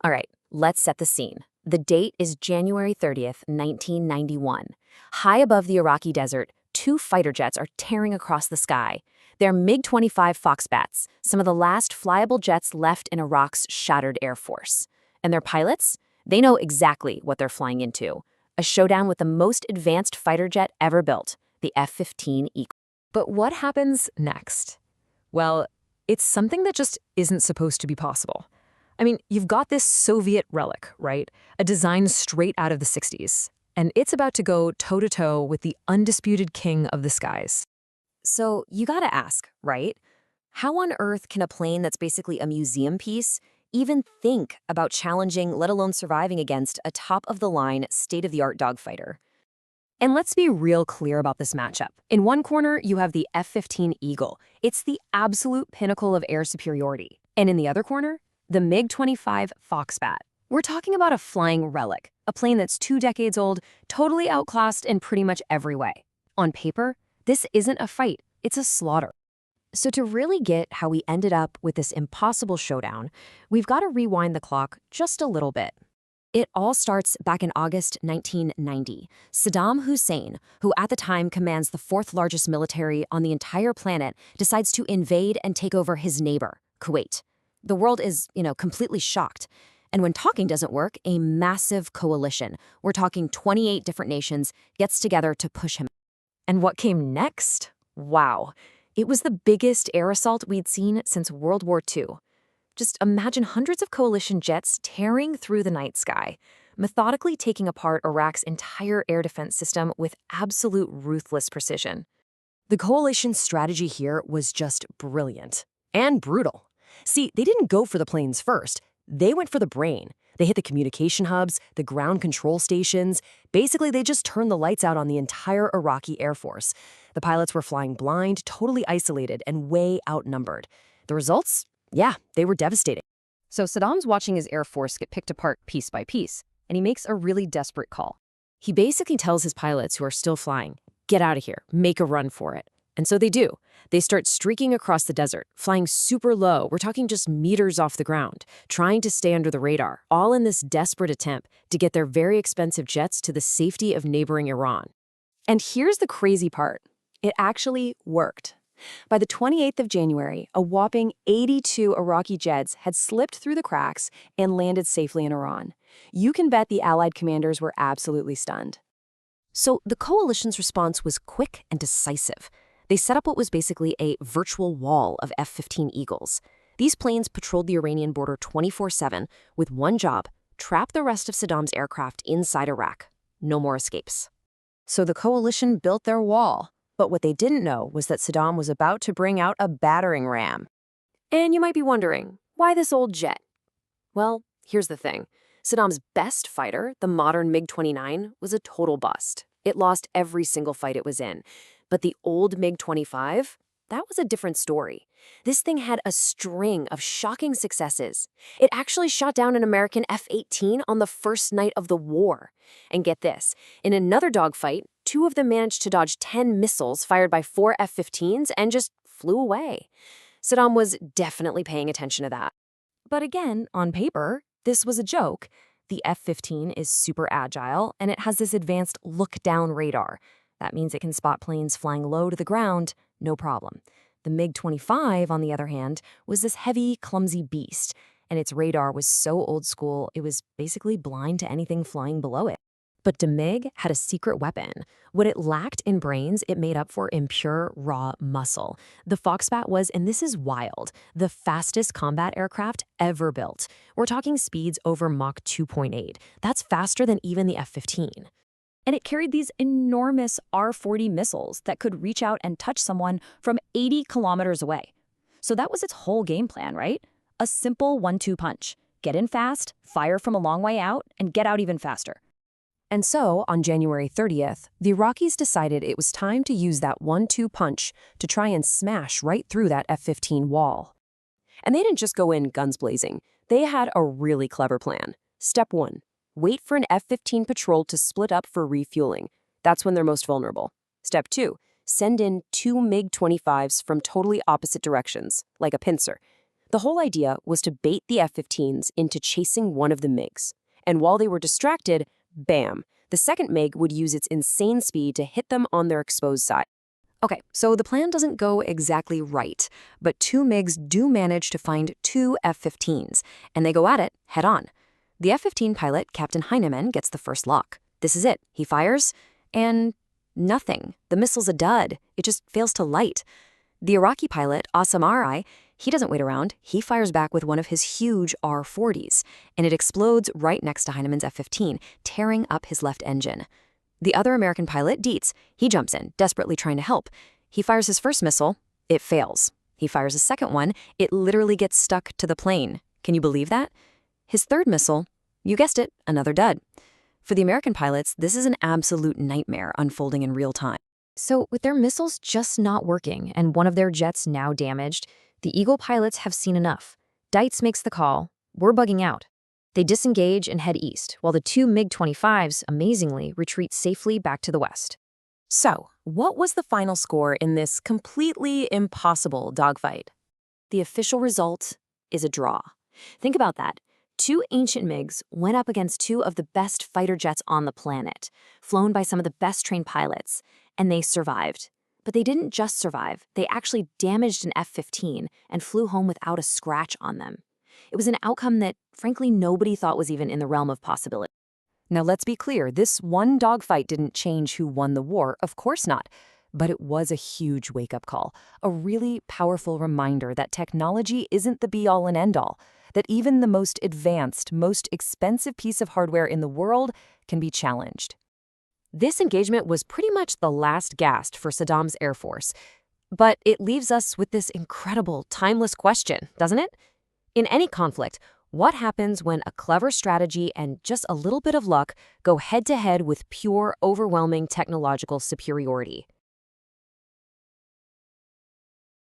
All right, let's set the scene. The date is January 30th, 1991. High above the Iraqi desert, two fighter jets are tearing across the sky. They're MiG-25 Foxbats, some of the last flyable jets left in Iraq's shattered air force. And their pilots? They know exactly what they're flying into. A showdown with the most advanced fighter jet ever built, the F-15 Eagle. But what happens next? Well, it's something that just isn't supposed to be possible. I mean, you've got this Soviet relic, right? A design straight out of the 60s. And it's about to go toe-to-toe with the undisputed king of the skies. So you gotta ask, right? How on earth can a plane that's basically a museum piece even think about challenging, let alone surviving against, a top-of-the-line, state-of-the-art dogfighter? And let's be real clear about this matchup. In one corner, you have the F-15 Eagle. It's the absolute pinnacle of air superiority. And in the other corner, the MiG-25 Foxbat. We're talking about a flying relic, a plane that's 2 decades old, totally outclassed in pretty much every way. On paper, this isn't a fight, it's a slaughter. So to really get how we ended up with this impossible showdown, we've got to rewind the clock just a little bit. It all starts back in August 1990. Saddam Hussein, who at the time commands the 4th largest military on the entire planet, decides to invade and take over his neighbor, Kuwait. The world is, completely shocked. And when talking doesn't work, a massive coalition, we're talking 28 different nations, gets together to push him. And what came next? Wow. It was the biggest air assault we'd seen since World War II. Just imagine hundreds of coalition jets tearing through the night sky, methodically taking apart Iraq's entire air defense system with absolute ruthless precision. The coalition's strategy here was just brilliant and brutal. See, they didn't go for the planes first. They went for the brain. They hit the communication hubs, the ground control stations. Basically, they just turned the lights out on the entire Iraqi Air Force. The pilots were flying blind, totally isolated, and way outnumbered. The results? Yeah, they were devastating. So Saddam's watching his Air Force get picked apart piece by piece, and he makes a really desperate call. He basically tells his pilots who are still flying, get out of here, make a run for it. And so they do. They start streaking across the desert, flying super low. We're talking just meters off the ground, trying to stay under the radar, all in this desperate attempt to get their very expensive jets to the safety of neighboring Iran. And here's the crazy part. It actually worked. By the 28th of January, a whopping 82 Iraqi jets had slipped through the cracks and landed safely in Iran. You can bet the Allied commanders were absolutely stunned. So the coalition's response was quick and decisive. They set up what was basically a virtual wall of F-15 Eagles. These planes patrolled the Iranian border 24/7 with one job: trap the rest of Saddam's aircraft inside Iraq. No more escapes. So the coalition built their wall. But what they didn't know was that Saddam was about to bring out a battering ram. And you might be wondering, why this old jet? Well, here's the thing. Saddam's best fighter, the modern MiG-29, was a total bust. It lost every single fight it was in. But the old MiG-25, that was a different story. This thing had a string of shocking successes. It actually shot down an American F-18 on the first night of the war. And get this, in another dogfight, 2 of them managed to dodge 10 missiles fired by 4 F-15s and just flew away. Saddam was definitely paying attention to that. But again, on paper, this was a joke. The F-15 is super agile, and it has this advanced look-down radar. That means it can spot planes flying low to the ground, no problem. The MiG-25, on the other hand, was this heavy, clumsy beast, and its radar was so old school it was basically blind to anything flying below it. But the MiG had a secret weapon. What it lacked in brains, it made up for in pure, raw muscle. The Foxbat was, and this is wild, the fastest combat aircraft ever built. We're talking speeds over Mach 2.8. That's faster than even the F-15. And it carried these enormous R-40 missiles that could reach out and touch someone from 80 kilometers away. So that was its whole game plan, right? A simple 1-2 punch. Get in fast, fire from a long way out, and get out even faster. And so, on January 30th, the Iraqis decided it was time to use that 1-2 punch to try and smash right through that F-15 wall. And they didn't just go in guns blazing. They had a really clever plan. Step 1. Wait for an F-15 patrol to split up for refueling. That's when they're most vulnerable. Step 2. Send in 2 MiG-25s from totally opposite directions, like a pincer. The whole idea was to bait the F-15s into chasing one of the MiGs. And while they were distracted, bam, the second MiG would use its insane speed to hit them on their exposed side. Okay, so the plan doesn't go exactly right, but two MiGs do manage to find two F-15s, and they go at it head-on. The F-15 pilot, Captain Heinemann, gets the first lock. This is it. He fires, and nothing. The missile's a dud. It just fails to light. The Iraqi pilot, Asamari, he doesn't wait around. He fires back with one of his huge R-40s, and it explodes right next to Heinemann's F-15, tearing up his left engine. The other American pilot, Dietz, he jumps in, desperately trying to help. He fires his first missile. It fails. He fires a second one. It literally gets stuck to the plane. Can you believe that? His third missile, you guessed it, another dud. For the American pilots, this is an absolute nightmare unfolding in real time. So, with their missiles just not working and one of their jets now damaged, the Eagle pilots have seen enough. Dietz makes the call, we're bugging out. They disengage and head east, while the two MiG-25s, amazingly, retreat safely back to the west. So, what was the final score in this completely impossible dogfight? The official result is a draw. Think about that. Two ancient MiGs went up against two of the best fighter jets on the planet, flown by some of the best trained pilots, and they survived. But they didn't just survive, they actually damaged an F-15 and flew home without a scratch on them. It was an outcome that, frankly, nobody thought was even in the realm of possibility. Now let's be clear, this one dogfight didn't change who won the war, of course not. But it was a huge wake-up call, a really powerful reminder that technology isn't the be-all and end-all, that even the most advanced, most expensive piece of hardware in the world can be challenged. This engagement was pretty much the last gasp for Saddam's Air Force. But it leaves us with this incredible, timeless question, doesn't it? In any conflict, what happens when a clever strategy and just a little bit of luck go head-to-head with pure, overwhelming technological superiority?